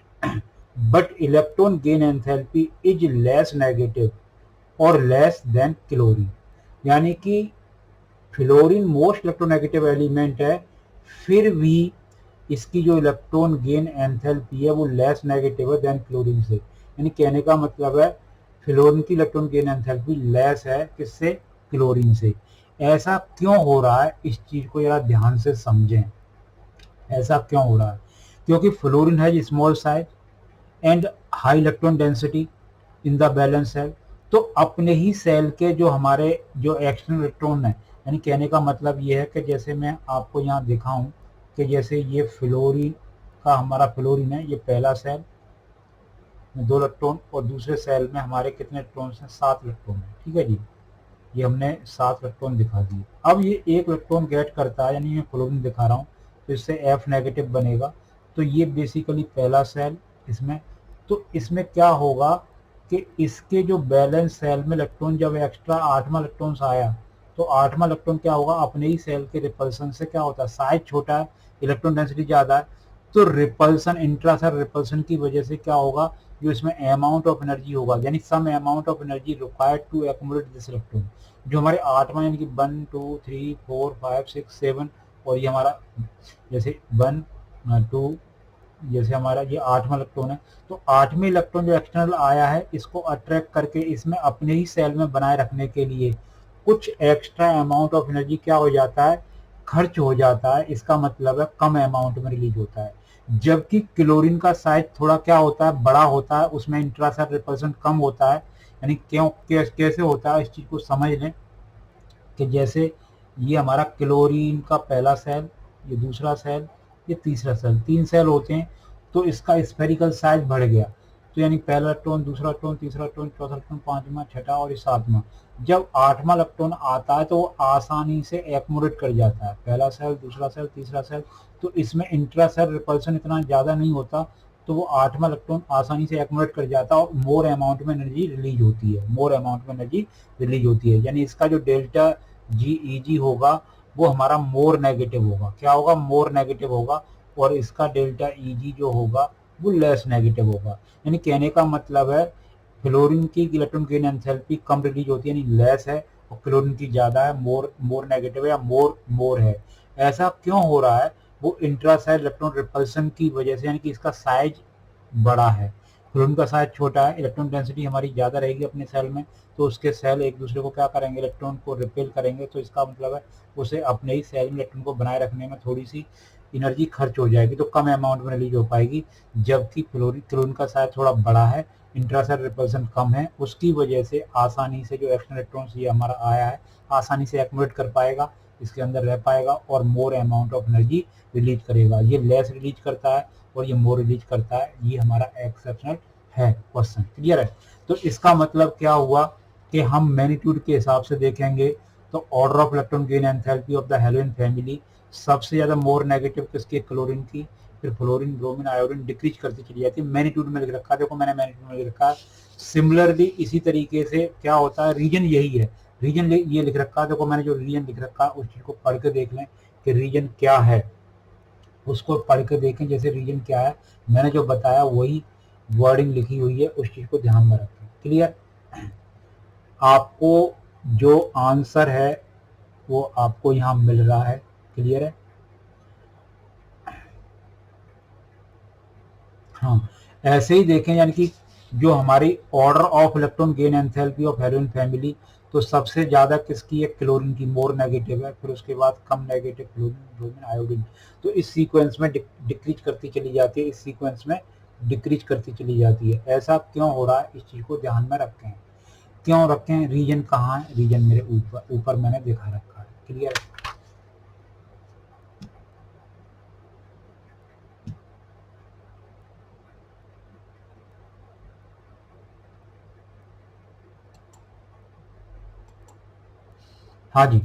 but electron gain enthalpy is less negative और लेस देन क्लोरीन, यानी कि फ्लोरीन मोस्ट इलेक्ट्रोनेगेटिव एलिमेंट है, फिर भी इसकी जो इलेक्ट्रॉन गेन एंथैल्पी है वो लेस नेगेटिव है देन क्लोरीन से। यानी कहने का मतलब है फ्लोरीन की इलेक्ट्रॉन गेन एंथैल्पी लेस है किससे, क्लोरीन से। ऐसा क्यों हो रहा है, इस चीज को जरा ध्यान से समझें, ऐसा क्यों हो रहा है, क्योंकि फ्लोरीन है small size and high electron density in the valence shell. तो अपने ही सेल के जो हमारे जो एक्सटर्नल इलेक्ट्रॉन है, यानी कहने का मतलब ये है कि जैसे मैं आपको यहाँ दिखाऊं कि जैसे ये फ्लोरीन का हमारा फ्लोरीन है, ये पहला सेल में 2 इलेक्ट्रॉन और दूसरे सेल में हमारे कितने इलेक्ट्रॉन हैं, 7 इलेक्ट्रॉन है, ठीक है जी। ये हमने 7 इलेक्ट्रॉन दिखा दिए। अब ये 1 इलेक्ट्रॉन गेट करता है, यानी मैं फ्लोरीन दिखा रहा हूँ, तो इससे F नेगेटिव बनेगा। तो ये बेसिकली पहला सेल इसमें, तो इसमें क्या होगा कि इसके जो बैलेंस सेल में इलेक्ट्रॉन जब एक्स्ट्रा 8वां इलेक्ट्रॉन आया तो 8वां इलेक्ट्रॉन क्या होगा, अपने ही सेल के रिपल्सन से क्या होता है, साइज छोटा है, इलेक्ट्रॉन डेंसिटी ज़्यादा है, तो रिपल्सन, इंट्रासेल रिपल्सन की वजह से क्या होगा, जो इसमें अमाउंट ऑफ एनर्जी होगा, यानी some amount of energy required to accumulate this electron, जो हमारे 8वां यानी कि 1 2 3 4 5 6 7 और ये हमारा जैसे 1 2 जैसे हमारा ये 8वां इलेक्ट्रॉन है, तो 8वें इलेक्ट्रॉन जो एक्सटर्नल आया है इसको अट्रैक्ट करके इसमें अपने ही सेल में बनाए रखने के लिए कुछ एक्स्ट्रा अमाउंट ऑफ एनर्जी क्या हो जाता है, खर्च हो जाता है, इसका मतलब है कम अमाउंट में रिलीज होता है। जबकि क्लोरीन का साइज थोड़ा क्या होता है, बड़ा होता है, उसमें इंट्रासेल रिपल्सन कम होता है। यानी क्यों, कैसे होता है, इस चीज को समझ लें कि जैसे ये हमारा क्लोरीन का पहला सेल, ये दूसरा सेल, ये तीसरा सेल, 3 सेल होते हैं, तो इसका स्फेरिकल साइज बढ़ गया, तो यानी पहला इलेक्ट्रॉन, दूसरा इलेक्ट्रॉन, तीसरा इलेक्ट्रॉन, चौथा इलेक्ट्रॉन, 5वां, 6वां और 7वां। जब 8वां इलेक्ट्रॉन आता है तो वो आसानी से एक्यूमुलेट कर जाता है, पहला सेल, दूसरा सेल, तीसरा सेल, तो इसमें इंट्रासेल रिपल्सन इतना ज़्यादा नहीं होता, तो वो 8वां इलेक्ट्रॉन आसानी से एक्यूमुलेट कर जाता है और मोर अमाउंट में एनर्जी रिलीज होती है, मोर अमाउंट में एनर्जी रिलीज होती है। यानी इसका जो डेल्टा जी होगा वो हमारा मोर नेगेटिव होगा, क्या होगा, मोर नेगेटिव होगा, और इसका डेल्टा ई जो होगा वो लेस नेगेटिव होगा। यानी कहने का मतलब है फ्लोरीन की इलेक्ट्रॉन गेन एंथैल्पी कम रिलीज होती है, यानी लेस है, और क्लोरीन की ज़्यादा है, मोर नेगेटिव है या मोर है। ऐसा क्यों हो रहा है, वो इंट्रासेल इलेक्ट्रॉन रिपल्सन की वजह से, यानी कि इसका साइज बड़ा है, क्लोरीन का साइज छोटा है, इलेक्ट्रॉन डेंसिटी हमारी ज़्यादा रहेगी अपने सेल में, तो उसके सेल एक दूसरे को क्या करेंगे, इलेक्ट्रॉन को रिपेल करेंगे, तो इसका मतलब है उसे अपने ही सेल में इलेक्ट्रॉन को बनाए रखने में थोड़ी सी एनर्जी खर्च हो जाएगी, तो कम अमाउंट में रिलीज हो पाएगी। जबकि क्लोरीन का साइज थोड़ा बड़ा है, इंट्रासेल रिपल्सन कम है, उसकी वजह से आसानी से जो एक्स्ट्रा इलेक्ट्रॉन्स ये हमारा आया है आसानी से एक्यूमुलेट कर पाएगा, इसके अंदर रह पाएगा और more amount of energy release करेगा। ये लेस रिलीज करता है और ये मोर रिलीज करता है, ये हमारा एक्सेप्शनल है क्वेश्चन। क्लियर है? तो इसका मतलब क्या हुआ कि हम मैग्नीट्यूड के हिसाब से देखेंगे तो order of electron gain enthalpy of the halogen family सबसे ज्यादा मोर नेगेटिव किसकी, क्लोरीन की, फिर फ्लोरीन, ब्रोमीन, आयोडीन डिक्रीज करती चली जाती है। मैग्नीट्यूड में लिख रखा है, देखो मैंने मैग्नीट्यूड में लिख रखा है। सिमिलरली इसी तरीके से क्या होता है, रीजन यही है, रीजन ये लिख रखा है, देखो मैंने जो रीजन लिख रखा है उस चीज को पढ़ के देख लें कि रीजन क्या है, उसको पढ़ के देखें जैसे रीजन क्या है, मैंने जो बताया वही वर्डिंग लिखी हुई है, उस चीज को ध्यान में रखें। क्लियर? आपको जो आंसर है वो आपको यहाँ मिल रहा है। क्लियर है? हाँ, ऐसे ही देखें, यानी कि जो हमारी order of electron gain enthalpy of halogen family, तो सबसे ज्यादा किसकी है, क्लोरीन की, मोर नेगेटिव है, फिर उसके बाद कम नेगेटिव फ्लोरीन, ब्रोमीन, आयोडीन, तो इस सीक्वेंस में डिक्रीज करती चली जाती है, इस सीक्वेंस में डिक्रीज करती चली जाती है। ऐसा क्यों हो रहा है, इस चीज को ध्यान में रखें। क्यों रखें, रीजन कहाँ है, रीजन मेरे ऊपर मैंने दिखा रखा है। क्लियर? हाँ जी,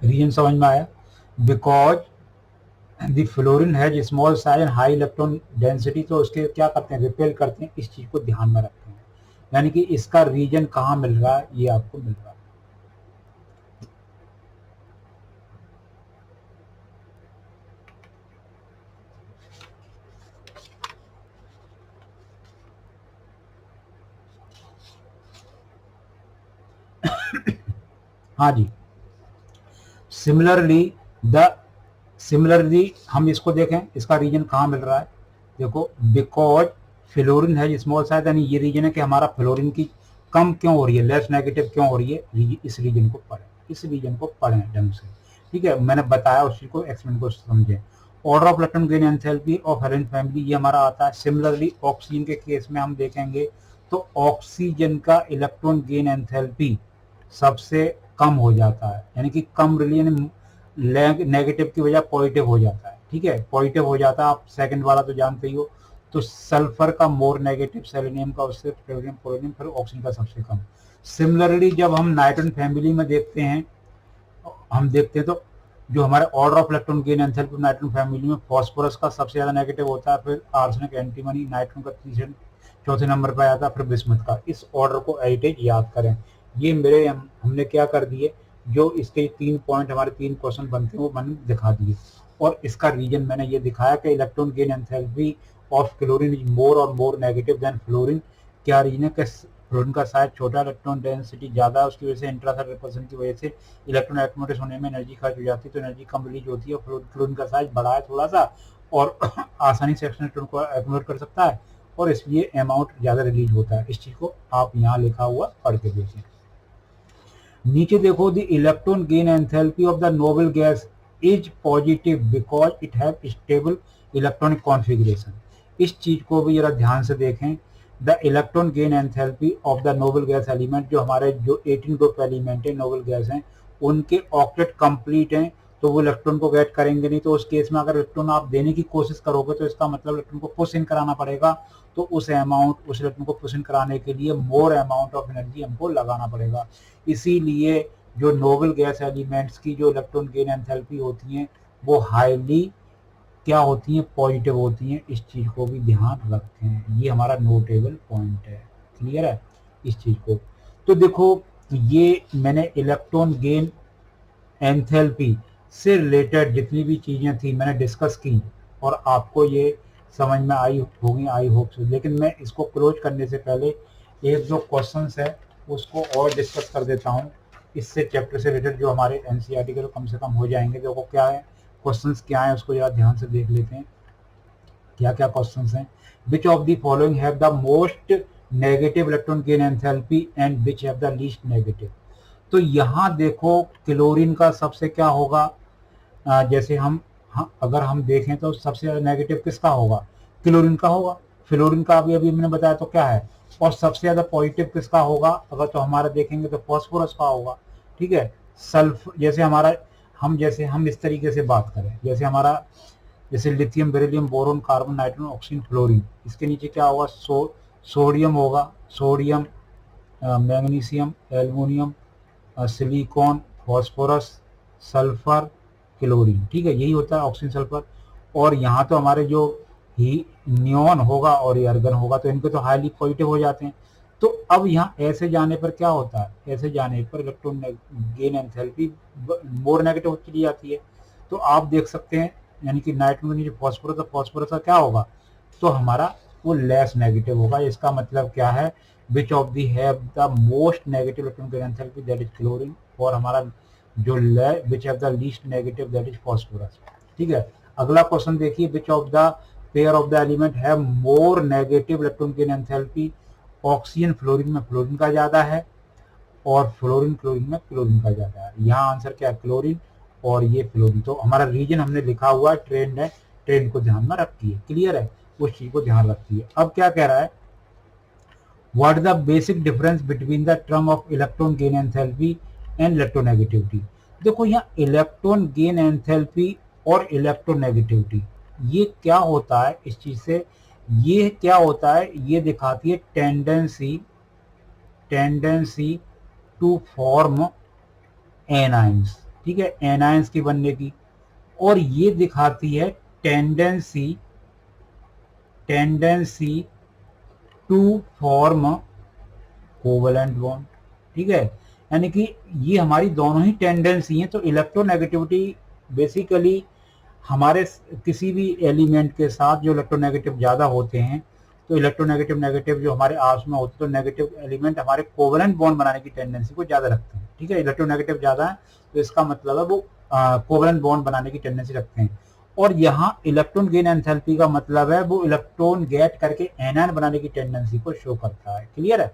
रीजन समझ में आया। Because the fluorine has small size and high electron density, तो उसके क्या करते हैं, रिपेल करते हैं, इस चीज को ध्यान में रखते हैं। यानी कि इसका रीजन कहाँ मिल रहा है, ये आपको मिल रहा है। हाँ जी, सिमिलरली हम इसको देखें, इसका रीजन कहाँ मिल रहा है, देखो बिकॉज फ्लोरीन है स्मॉल साइज, यानी ये रीजन है कि हमारा फ्लोरीन की कम क्यों हो रही है, लेस नेगेटिव क्यों हो रही है, इस रीजन को पढ़ें, इस रीजन को पढ़ें ढंग से। ठीक है, मैंने बताया उस चीज को, एक्सपेरिमेंट को समझें। Order of electron gain enthalpy of halogen family ये हमारा आता है। सिमिलरली ऑक्सीजन के केस में हम देखेंगे तो ऑक्सीजन का इलेक्ट्रॉन गेन एंथैल्पी सबसे कम हो जाता है, यानी कि कम रिलीजन नेगेटिव की वजह पॉजिटिव हो जाता है। ठीक है, पॉजिटिव हो जाता है, आप सेकंड वाला तो जानते ही हो। तो सल्फर का मोर नेगेटिव, सेलेनियम का उससे, फ्लोरीन, पोलोनियम, फिर ऑक्सीजन का सबसे कम। सिमिलरली जब हम नाइट्रोजन फैमिली में देखते हैं, तो जो हमारे order of electron gain enthalpy nitrogen family में फॉस्फोरस का सबसे ज्यादा नेगेटिव होता है, फिर आर्सेनिक, एंटीमनी, नाइट्रोजन का तीसरे चौथे नंबर पर आया था फिर बिस्मुथ का। इस ऑर्डर को एडिटेज याद करें। ये मेरे हमने क्या कर दिए, जो इसके 3 पॉइंट हमारे 3 क्वेश्चन बनते हैं वो मैंने दिखा दिए। और इसका रीजन मैंने ये दिखाया कि electron gain enthalpy of chlorine is more और मोर नेगेटिव देन फ्लोरीन। क्या रीजन है कि फ्लोरीन का साइज छोटा, इलेक्ट्रॉन डेंसिटी ज़्यादा है, उसकी वजह से इंट्रासेलुलर रिपल्सन की वजह से इलेक्ट्रॉन एक्टिवेट होने में एनर्जी खर्च हो जाती है, तो एनर्जी कम रिलीज होती है। फ्लोरीन का साइज बड़ा है थोड़ा सा और आसानी से इलेक्ट्रॉन को एक्टिवेट कर सकता है और इसलिए अमाउंट ज़्यादा रिलीज होता है। इस चीज़ को आप यहाँ लिखा हुआ पढ़ के देखें। नीचे देखो, the electron gain enthalpy of the noble gas is positive because it have stable electronic configuration. इस चीज को भी जरा ध्यान से देखें। The electron gain enthalpy of the noble gas element, जो हमारे जो 18 ग्रुप एलिमेंट है नोबल गैस हैं, उनके ऑक्टेट कंप्लीट हैं तो वो इलेक्ट्रॉन को गेट करेंगे नहीं। तो उस केस में अगर इलेक्ट्रॉन आप देने की कोशिश करोगे तो इसका मतलब इलेक्ट्रॉन को पुश इन कराना पड़ेगा। तो उस इलेक्ट्रॉन को पुश इन कराने के लिए मोर अमाउंट ऑफ एनर्जी हमको लगाना पड़ेगा। इसीलिए जो नोबल गैस एलिमेंट्स की जो इलेक्ट्रॉन गेन एंथैल्पी होती हैं वो हाईली क्या होती हैं, पॉजिटिव होती हैं। इस चीज को भी ध्यान रखें, ये हमारा नोटेबल पॉइंट है। क्लियर है इस चीज को। तो देखो, ये मैंने इलेक्ट्रॉन गेन एंथैल्पी से रिलेटेड जितनी भी चीजें थी मैंने डिस्कस की और आपको ये समझ में आई होगी, आई होप सो। लेकिन मैं इसको क्लोज करने से पहले एक जो क्वेश्चंस है उसको और डिस्कस कर देता हूँ। इससे चैप्टर से रिलेटेड जो हमारे एनसीईआरटी के तो कम से कम हो जाएंगे। देखो क्या है, क्वेश्चंस क्या है उसको जरा ध्यान से देख लेते हैं। क्या क्या क्वेश्चंस हैं। Which of the following have the most negative electron gain enthalpy and which have the least negative. तो यहाँ देखो क्लोरीन का सबसे क्या होगा, जैसे अगर हम देखें तो सबसे ज्यादा नेगेटिव किसका होगा, क्लोरीन का होगा। फ्लोरीन का अभी मैंने बताया तो क्या है। और सबसे ज्यादा पॉजिटिव किसका होगा, अगर तो हमारा देखेंगे तो फॉस्फोरस का होगा। ठीक है। सल्फर जैसे हमारा हम इस तरीके से बात करें, जैसे lithium, beryllium, boron, carbon, nitrogen, oxygen, fluorine, इसके नीचे क्या होगा, सोडियम होगा। Sodium, magnesium, aluminium, silicon, phosphorus, sulphur, chlorine. ठीक है, यही होता है ऑक्सीजन, सल्फर। और यहाँ तो हमारे जो ही नियॉन होगा और ये आर्गन होगा तो इनके तो हाईली पॉजिटिव हो जाते हैं। तो अब यहाँ ऐसे जाने पर क्या होता है, ऐसे जाने पर electron gain enthalpy more negative चली जाती है। तो आप देख सकते हैं यानी कि नाइट्रोजन जो फॉस्फोरस का क्या होगा, तो हमारा वो लेस नेगेटिव होगा। इसका मतलब क्या है, which of the have the most negative electron gain enthalpy that is chlorine, और हमारा जो which have the least negative that is phosphorus. ठीक है। अगला क्वेश्चन देखिए, which of the pair of the element have more negative electron gain enthalpy. Oxygen fluorine में fluorine का ज्यादा है और फ्लोरीन क्लोरीन में क्लोरीन का ज्यादा है। यहाँ आंसर क्या है, क्लोरीन और ये फ्लोरीन। तो हमारा रीजन हमने लिखा हुआ है, ट्रेंड है, ट्रेंड को ध्यान में रखती है। क्लियर है, उस चीज को ध्यान रखती है। अब क्या कह रहा है, what the basic difference between the term of electron gain enthalpy and electronegativity. देखो यहाँ इलेक्ट्रॉन गेन एंथैल्पी और इलेक्ट्रोनेगेटिविटी ये क्या होता है, इस चीज से ये क्या होता है, ये दिखाती है टेंडेंसी टू फॉर्म एनाइंस। ठीक है, एनाइंस की बनने की। और ये दिखाती है tendency to form covalent bond. ठीक है, यानी कि ये हमारी दोनों ही टेंडेंसी हैं। तो इलेक्ट्रोनेगेटिविटी बेसिकली हमारे किसी भी एलिमेंट के साथ जो इलेक्ट्रोनेगेटिव ज़्यादा होते हैं, तो इलेक्ट्रोनेगेटिव जो हमारे आपस में होते हैं, तो नेगेटिव एलिमेंट हमारे कोवलेंट बॉन्ड बनाने की टेंडेंसी को ज़्यादा रखते हैं। ठीक है, इलेक्ट्रोनेगेटिव ज़्यादा है तो इसका मतलब है वो कोवलेंट बॉन्ड बनाने की टेंडेंसी रखते हैं। और यहाँ इलेक्ट्रॉन गेन एंथैल्पी का मतलब है वो इलेक्ट्रॉन गेट करके एनायन बनाने की टेंडेंसी को शो करता है। क्लियर है।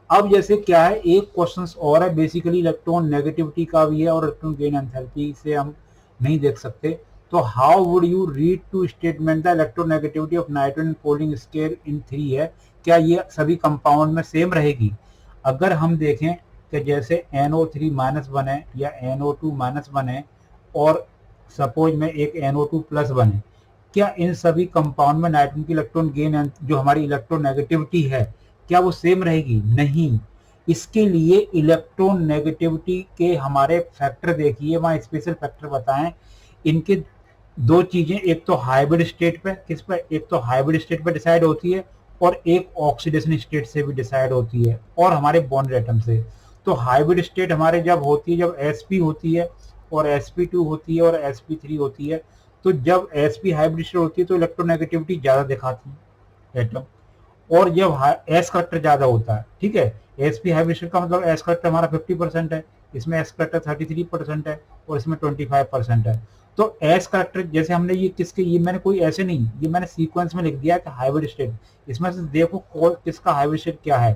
अब जैसे क्या है, एक क्वेश्चन और है, बेसिकली इलेक्ट्रॉन नेगेटिविटी का भी है और इलेक्ट्रॉन गेन एंथैल्पी से हम नहीं देख सकते। तो how would you read to statement the electronegativity of nitrogen folding scale in 3 है। क्या ये सभी कंपाउंड में सेम रहेगी। अगर हम देखें कि जैसे NO3 माइनस बने या NO2 माइनस बने और सपोज में एक NO2 प्लस बने, क्या इन सभी कंपाउंड में नाइट्रोजन की इलेक्ट्रॉन गेन जो हमारी इलेक्ट्रोनेगेटिविटी है क्या वो सेम रहेगी, नहीं। इसके लिए इलेक्ट्रॉन नेगेटिविटी के हमारे फैक्टर देखिए, वहाँ स्पेशल फैक्टर बताएं। इनके दो चीजें, एक तो हाइब्रिड स्टेट पे, किस पे, एक तो हाइब्रिड स्टेट पे डिसाइड होती है और एक ऑक्सीडेशन स्टेट से भी डिसाइड होती है और हमारे बॉन्ड एटम से। तो हाइब्रिड स्टेट हमारे जब होती है, जब sp होती है और sp2 होती है और sp3 होती है। तो जब sp हाइब्रिड स्टेट होती है तो इलेक्ट्रोनेगेटिविटी ज्यादा दिखाती है एटम, और जब एस करेक्टर ज्यादा होता है, ठीक है, एसपी हाइब्रिड का मतलब एस करेक्टर हमारा 50% है, इसमें एस करेक्टर 33% है और इसमें 25% है। तो एस करेक्टर जैसे हमने ये किसके, ये मैंने कोई ऐसे नहीं, ये मैंने सीक्वेंस में लिख दिया कि हाइब्रिड स्टेट, इसमें से देखो किसका हाइब्रिड स्टेट क्या है।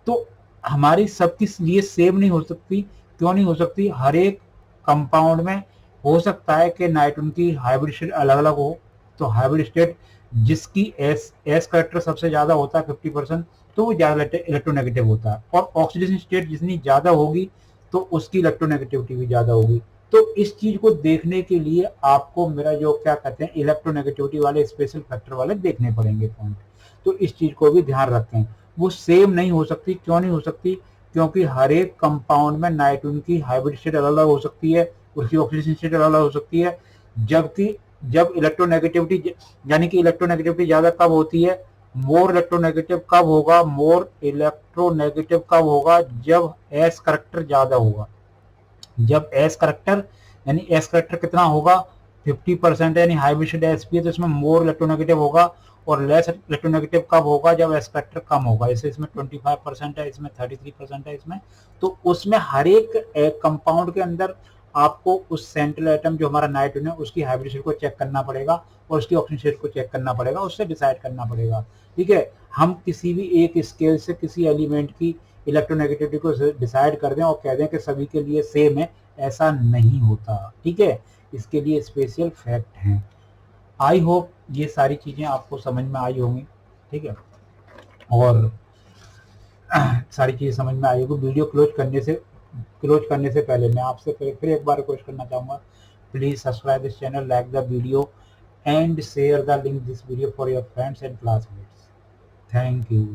तो हमारी सबकी लिए सेम नहीं हो सकती। क्यों नहीं हो सकती? हर एक कंपाउंड में हो सकता है कि नाइट्रोजन की हाइब्रिड स्टेट अलग अलग हो। तो हाइब्रिड स्टेट जिसकी एस करेक्टर सबसे ज्यादा होता है 50%, तो वो ज्यादा इलेक्ट्रोनेगेटिव होता है, और ऑक्सीडेशन स्टेट जितनी ज्यादा होगी तो उसकी इलेक्ट्रोनेगेटिविटी भी ज्यादा होगी। तो इस चीज को देखने के लिए आपको मेरा जो क्या कहते हैं इलेक्ट्रोनेगेटिविटी वाले स्पेशल फैक्टर वाले देखने पड़ेंगे पॉइंट। तो इस चीज को भी ध्यान रखें, वो सेम नहीं हो सकती। क्यों नहीं हो सकती? क्योंकि हर एक कंपाउंड में नाइट्रोजन की हाइब्रिड स्टेट अलग अलग हो सकती है, उसकी ऑक्सीडेशन स्टेट अलग अलग हो सकती है। जबकि जब इलेक्ट्रोनेगेटिविटी, यानी कि इलेक्ट्रोनेगेटिविटी ज्यादा कब होती है, मोर इलेक्ट्रोनेगेटिव कब होगा, मोर इलेक्ट्रोनेगेटिव कब होगा, जब एस करेक्टर ज्यादा होगा। जब एस करेक्टर, यानी एस करेक्टर कितना होगा, 50% है, यानी हाइब्रिड एसपी है, तो इसमें मोर इलेक्ट्रोनेगेटिव होगा। और लेस इलेक्ट्रोनेगेटिव कब होगा, जब एस करेक्टर कम होगा। जैसे इसमें 25% है, इसमें 33% है इसमें। तो उसमें हर एक कंपाउंड के अंदर आपको उस सेंट्रल एटम जो हमारा नाइट्रोजन है उसकी हाइब्रिड को चेक करना पड़ेगा और उसकी ऑक्सीजन शेड को चेक करना पड़ेगा, उससे डिसाइड करना पड़ेगा। ठीक है, हम किसी भी एक स्केल से किसी एलिमेंट की इलेक्ट्रोनेगेटिविटी को डिसाइड कर दें और कह दें कि सभी के लिए सेम है, ऐसा नहीं होता। ठीक है, इसके लिए स्पेशल फैक्ट हैं। आई होप ये सारी चीजें आपको समझ में आई होंगी। ठीक है, और सारी चीजें समझ में आई होगी। वीडियो क्लोज करने से पहले मैं आपसे फिर एक बार रिक्वेस्ट करना चाहूंगा, please subscribe this channel, like the video and share the link this video for your friends and classmates. Thank you.